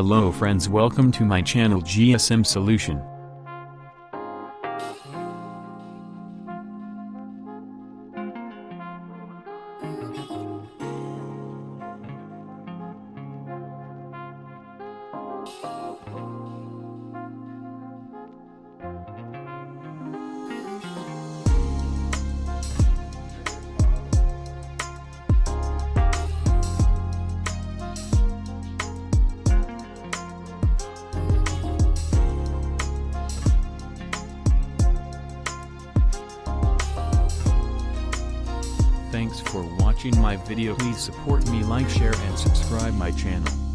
Hello friends, welcome to my channel GSM Solution. Thanks for watching my video. Please support me, like, share and subscribe my channel.